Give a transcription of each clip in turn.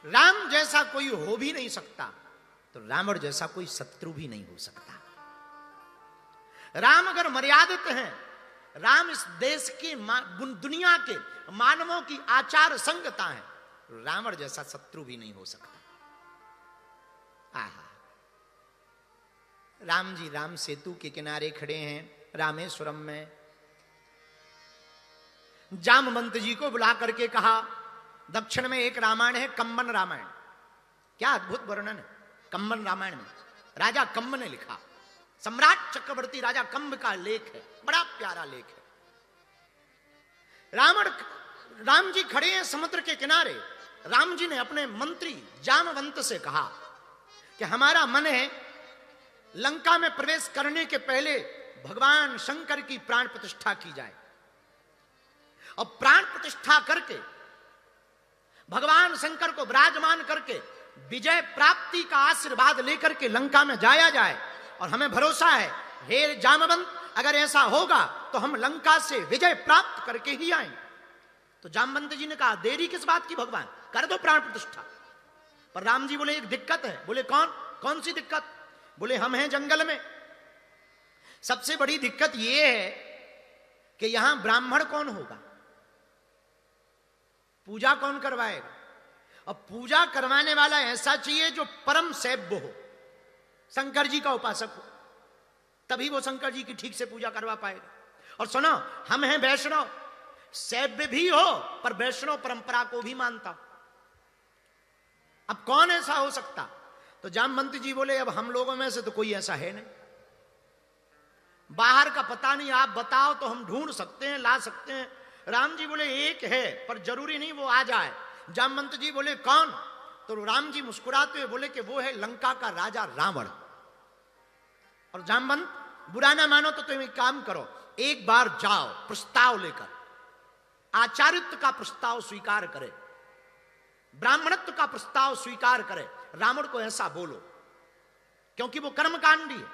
राम जैसा कोई हो भी नहीं सकता, तो रावण जैसा कोई शत्रु भी नहीं हो सकता। राम अगर मर्यादित हैं, राम इस देश की दुनिया के मानवों की आचार संगता है, रावण जैसा शत्रु भी नहीं हो सकता। आहा, राम जी राम सेतु के किनारे खड़े हैं रामेश्वरम में। जामवंत जी को बुला करके कहा, दक्षिण में एक रामायण है कम्बन रामायण, क्या अद्भुत वर्णन है कम्बन रामायण में। राजा कम्ब ने लिखा, सम्राट चक्रवर्ती राजा कम्ब का लेख है, बड़ा प्यारा लेख है। राम जी खड़े हैं समुद्र के किनारे। राम जी ने अपने मंत्री जामवंत से कहा कि हमारा मन है लंका में प्रवेश करने के पहले भगवान शंकर की प्राण प्रतिष्ठा की जाए, और प्राण प्रतिष्ठा करके भगवान शंकर को विराजमान करके विजय प्राप्ति का आशीर्वाद लेकर के लंका में जाया जाए। और हमें भरोसा है हे जामवंत, अगर ऐसा होगा तो हम लंका से विजय प्राप्त करके ही आएंगे। तो जामवंत जी ने कहा, देरी किस बात की भगवान, कर दो प्राण प्रतिष्ठा। पर राम जी बोले, एक दिक्कत है। बोले कौन सी दिक्कत? बोले हम हैं जंगल में, सबसे बड़ी दिक्कत यह है कि यहां ब्राह्मण कौन होगा, पूजा कौन करवाएगा? और पूजा करवाने वाला ऐसा चाहिए जो परम सैव्य हो, शंकर जी का उपासक हो, तभी वो शंकर जी की ठीक से पूजा करवा पाएगा। और सुनो, हम हैं वैष्णव, सैव्य भी हो पर वैष्णव परंपरा को भी मानता हो। अब कौन ऐसा हो सकता? तो जामवंत जी बोले, अब हम लोगों में से तो कोई ऐसा है नहीं, बाहर का पता नहीं, आप बताओ तो हम ढूंढ सकते हैं, ला सकते हैं। राम जी बोले, एक है पर जरूरी नहीं वो आ जाए। जामवंत जी बोले, कौन? तो राम जी मुस्कुराते हुए बोले कि वो है लंका का राजा रावण। और जामवंत, बुरा ना मानो तो तुम एक काम करो, एक बार जाओ प्रस्ताव लेकर, आचार्यत्व का प्रस्ताव स्वीकार करे, ब्राह्मणत्व का प्रस्ताव स्वीकार करे, रावण को ऐसा बोलो, क्योंकि वो कर्मकांडी है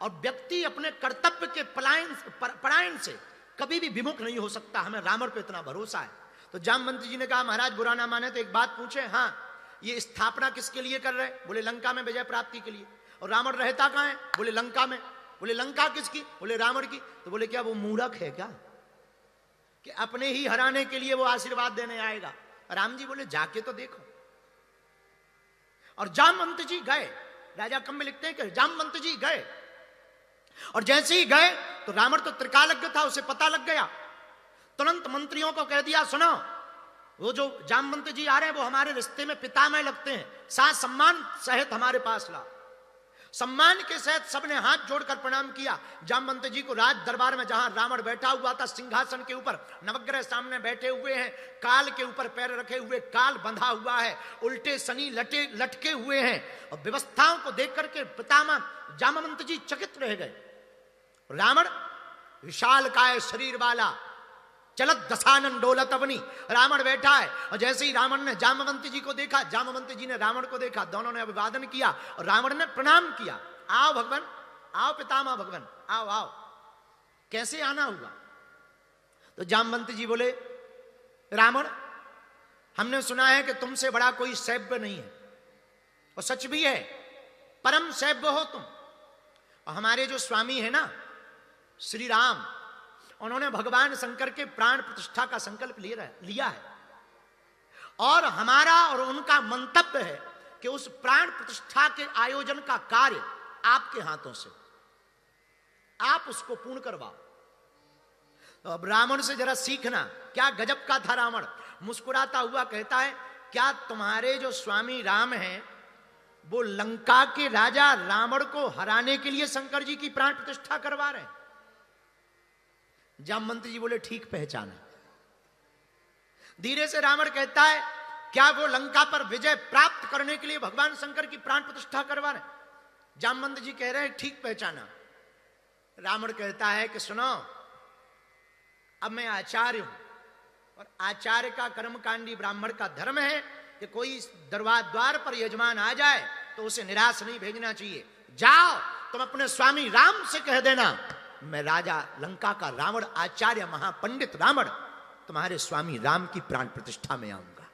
और व्यक्ति अपने कर्तव्य के पलायन से कभी भी विमुख नहीं हो सकता। हमें रावण पे इतना भरोसा है। तो जामवंत जी ने कहा, महाराज बुरा ना माने तो एक बात पूछे, हाँ ये स्थापना किसके लिए कर रहे? बोले लंका में विजय प्राप्ति के लिए। और रावण रहता कहां है? बोले लंका में। बोले लंका किसकी? बोले रावण की। तो बोले क्या वो मूर्ख है क्या कि अपने ही हराने के लिए वो आशीर्वाद देने आएगा? राम जी बोले, जाके तो देखो। और जामवंत जी गए, राजा कम्ब लिखते हैं कि जामवंत जी गए, और जैसे ही गए तो रावण तो त्रिकालज्ञ था, उसे पता लग गया। तुरंत मंत्रियों को कह दिया, सुनो वो जो जामवंत जी आ रहे हैं वो हमारे रिश्ते में पितामह लगते हैं, साथ सम्मान सहित हमारे पास ला। सम्मान के सहित सबने हाथ जोड़कर प्रणाम किया। जामवंत जी को राज दरबार में जहां रावण बैठा हुआ था सिंहासन के ऊपर, नवग्रह सामने बैठे हुए हैं, काल के ऊपर पैर रखे हुए, काल बंधा हुआ है, उल्टे शनि लटके हुए हैं। और व्यवस्थाओं को देख करके पितामह जामवंत जी चकित रह गए। रावण विशालकाय शरीर वाला, चलत दशानन डोलत अवनी, रावण बैठा है। और जैसे ही रावण ने जामवंत जी को देखा, जामवंत जी ने रावण को देखा, दोनों ने अभिवादन किया और रावण ने प्रणाम किया। आओ भगवान, आओ पितामह भगवान, आओ आओ। कैसे आना हुआ? तो जामवंत जी बोले, रावण हमने सुना है कि तुमसे बड़ा कोई सैव्य नहीं है, और सच भी है, परम सैव्य हो तुम। और हमारे जो स्वामी है ना श्री राम, उन्होंने भगवान शंकर के प्राण प्रतिष्ठा का संकल्प लिया है, और हमारा और उनका मंतव्य है कि उस प्राण प्रतिष्ठा के आयोजन का कार्य आपके हाथों से, आप उसको पूर्ण करवाओ। तो अब रावण से जरा सीखना, क्या गजब का था रावण। मुस्कुराता हुआ कहता है, क्या तुम्हारे जो स्वामी राम हैं वो लंका के राजा रावण को हराने के लिए शंकर जी की प्राण प्रतिष्ठा करवा रहे हैं? जामवंत जी बोले, ठीक पहचाना। धीरे से रावण कहता है, क्या वो लंका पर विजय प्राप्त करने के लिए भगवान शंकर की प्राण प्रतिष्ठा करवा रहे? जामवंत जी कह रहे हैं, ठीक पहचाना। रावण कहता है कि सुनो, अब मैं आचार्य हूं, और आचार्य का कर्मकांडी ब्राह्मण का धर्म है कि कोई द्वार पर यजमान आ जाए तो उसे निराश नहीं भेजना चाहिए। जाओ तुम अपने स्वामी राम से कह देना, मैं राजा लंका का रावण, आचार्य महापंडित रावण, तुम्हारे स्वामी राम की प्राण प्रतिष्ठा में आऊंगा।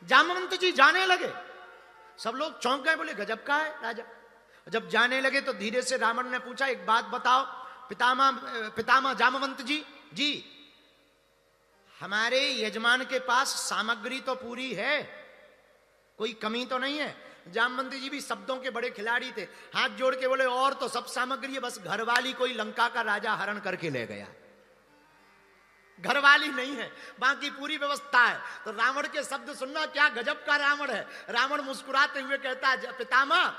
जामवंत जी जाने लगे, सब लोग चौंक गए, बोले गजब का है राजा। जब जाने लगे तो धीरे से रावण ने पूछा, एक बात बताओ पितामह जामवंत जी, हमारे यजमान के पास सामग्री तो पूरी है, कोई कमी तो नहीं है। जामवंत जी भी शब्दों के बड़े खिलाड़ी थे, हाथ जोड़ के बोले और तो सब सामग्री है, बस घरवाली कोई लंका का राजा हरण करके ले गया, घरवाली नहीं है, बाकी पूरी व्यवस्था है। तो रावण के शब्द सुनना, क्या गजब का रावण है। रावण मुस्कुराते हुए कहता है, पितामह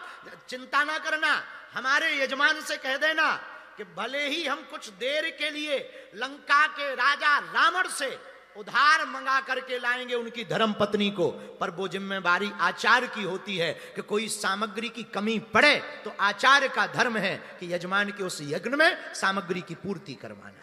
चिंता ना करना, हमारे यजमान से कह देना कि भले ही हम कुछ देर के लिए लंका के राजा रावण से उधार मंगा करके लाएंगे उनकी धर्म पत्नी को, पर वो जिम्मेवारी आचार्य की होती है कि कोई सामग्री की कमी पड़े तो आचार्य का धर्म है कि यजमान के उस यज्ञ में सामग्री की पूर्ति करवाना।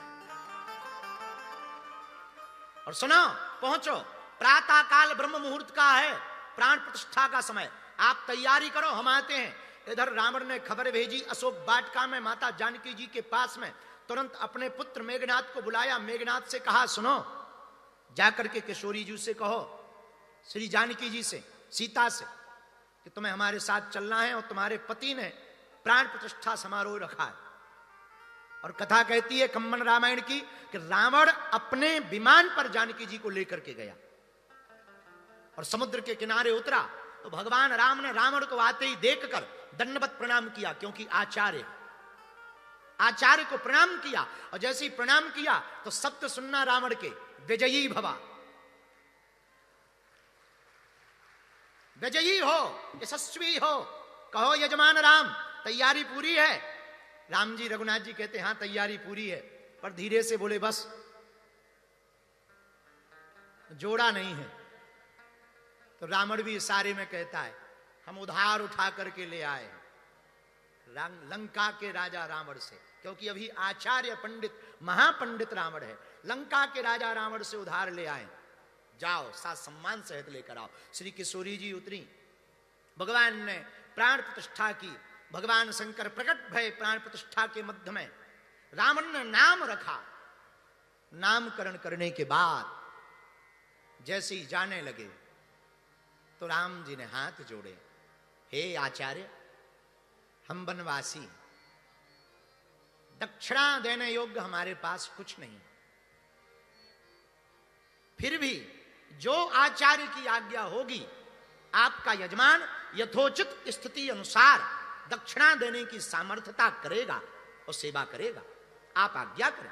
और सुनो, पहुंचो, प्रातः काल ब्रह्म मुहूर्त का है, प्राण प्रतिष्ठा का समय, आप तैयारी करो, हम आते हैं। इधर रावण ने खबर भेजी अशोक वाटिका में माता जानकी जी के पास में, तुरंत अपने पुत्र मेघनाद को बुलाया। मेघनाद से कहा, सुनो, जाकर के किशोरी जी से कहो, श्री जानकी जी से, सीता से, कि तुम्हें हमारे साथ चलना है और तुम्हारे पति ने प्राण प्रतिष्ठा समारोह रखा है। और कथा कहती है कम्मन रामायण की कि रावण अपने विमान पर जानकी जी को लेकर के गया और समुद्र के किनारे उतरा तो भगवान राम ने रावण को आते ही देखकर दंडवत प्रणाम किया, क्योंकि आचार्य को प्रणाम किया। और जैसे ही प्रणाम किया तो शब्द सुनना रावण के, विजयी भवा, विजयी हो, यशस्वी हो, कहो यजमान राम तैयारी पूरी है। राम जी रघुनाथ जी कहते, हां तैयारी पूरी है, पर धीरे से बोले बस जोड़ा नहीं है। तो रावण भी इशारे में कहता है, हम उधार उठा करके ले आए लंका के राजा रावण से, क्योंकि अभी आचार्य पंडित महापंडित रावण है, लंका के राजा रावण से उधार ले आए, जाओ साथ सम्मान सहित लेकर आओ। श्री किशोरी जी उतरी, भगवान ने प्राण प्रतिष्ठा की, भगवान शंकर प्रकट भय प्राण प्रतिष्ठा के मध्य में। रावण ने नाम रखा, नामकरण करने के बाद जैसे ही जाने लगे तो राम जी ने हाथ जोड़े, हे आचार्य, हम वनवासी, दक्षिणा देने योग्य हमारे पास कुछ नहीं, फिर भी जो आचार्य की आज्ञा होगी आपका यजमान यथोचित स्थिति अनुसार दक्षिणा देने की सामर्थ्यता करेगा और सेवा करेगा, आप आज्ञा करें।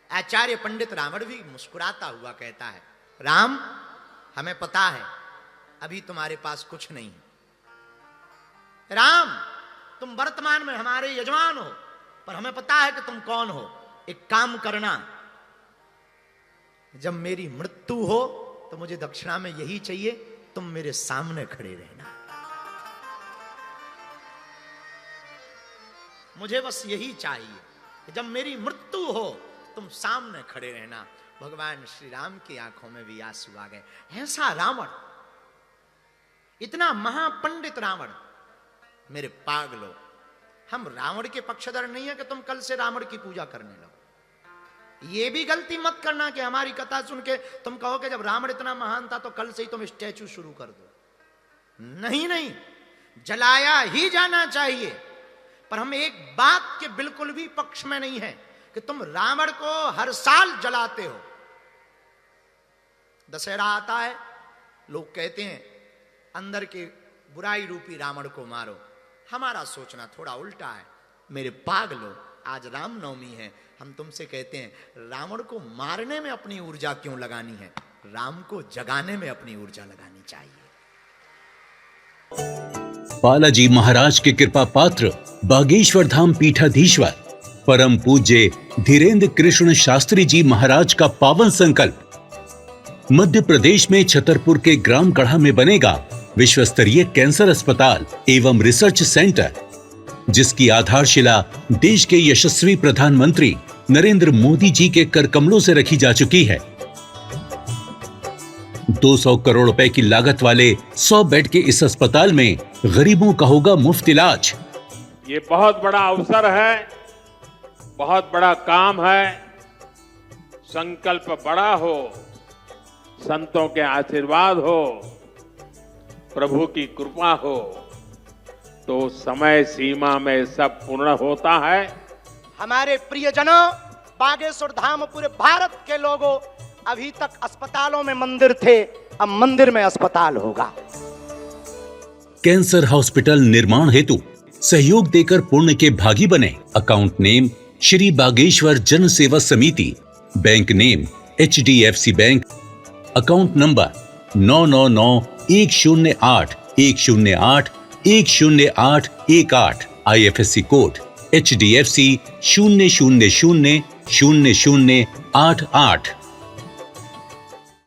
आचार्य पंडित रावण भी मुस्कुराता हुआ कहता है, राम हमें पता है अभी तुम्हारे पास कुछ नहीं, राम तुम वर्तमान में हमारे यजमान हो, पर हमें पता है कि तुम कौन हो। एक काम करना, जब मेरी मृत्यु हो तो मुझे दक्षिणा में यही चाहिए, तुम मेरे सामने खड़े रहना, मुझे बस यही चाहिए कि जब मेरी मृत्यु हो तुम सामने खड़े रहना। भगवान श्री राम की आंखों में भी आंसू आ गए। ऐसा रावण, इतना महापंडित रावण, मेरे पागलो, हम रावण के पक्षधर नहीं है कि तुम कल से रावण की पूजा करने लगो। ये भी गलती मत करना कि हमारी कथा सुन के तुम कहो कि जब रावण इतना महान था तो कल से ही तुम स्टैचू शुरू कर दो। नहीं नहीं, जलाया ही जाना चाहिए। पर हम एक बात के बिल्कुल भी पक्ष में नहीं है कि तुम रावण को हर साल जलाते हो। दशहरा आता है, लोग कहते हैं अंदर के बुराई रूपी रावण को मारो। हमारा सोचना थोड़ा उल्टा है। मेरे पागलों, आज रामनवमी है, हम तुमसे कहते हैं रावण को मारने में अपनी ऊर्जा क्यों लगानी है, राम को जगाने में अपनी ऊर्जा लगानी चाहिए। बालाजी महाराज के कृपा पात्र बागेश्वर धाम पीठाधीश्वर परम पूज्य धीरेन्द्र कृष्ण शास्त्री जी महाराज का पावन संकल्प। मध्य प्रदेश में छतरपुर के ग्राम गढ़ा में बनेगा विश्व स्तरीय कैंसर अस्पताल एवं रिसर्च सेंटर, जिसकी आधारशिला देश के यशस्वी प्रधानमंत्री नरेंद्र मोदी जी के कर कमलों से रखी जा चुकी है। 200 करोड़ रुपए की लागत वाले 100 बेड के इस अस्पताल में गरीबों का होगा मुफ्त इलाज। ये बहुत बड़ा अवसर है, बहुत बड़ा काम है। संकल्प बड़ा हो, संतों के आशीर्वाद हो, प्रभु की कृपा हो, तो समय सीमा में सब पूर्ण होता है। हमारे प्रियजनों, बागेश्वर धाम पूरे भारत के लोगों, अभी तक अस्पतालों में मंदिर थे, अब मंदिर में अस्पताल होगा। कैंसर हॉस्पिटल निर्माण हेतु सहयोग देकर पुण्य के भागी बने। अकाउंट नेम श्री बागेश्वर जन सेवा समिति, bank name HDFC bank, account number 999108108108, IFSC code HDFC 0000088।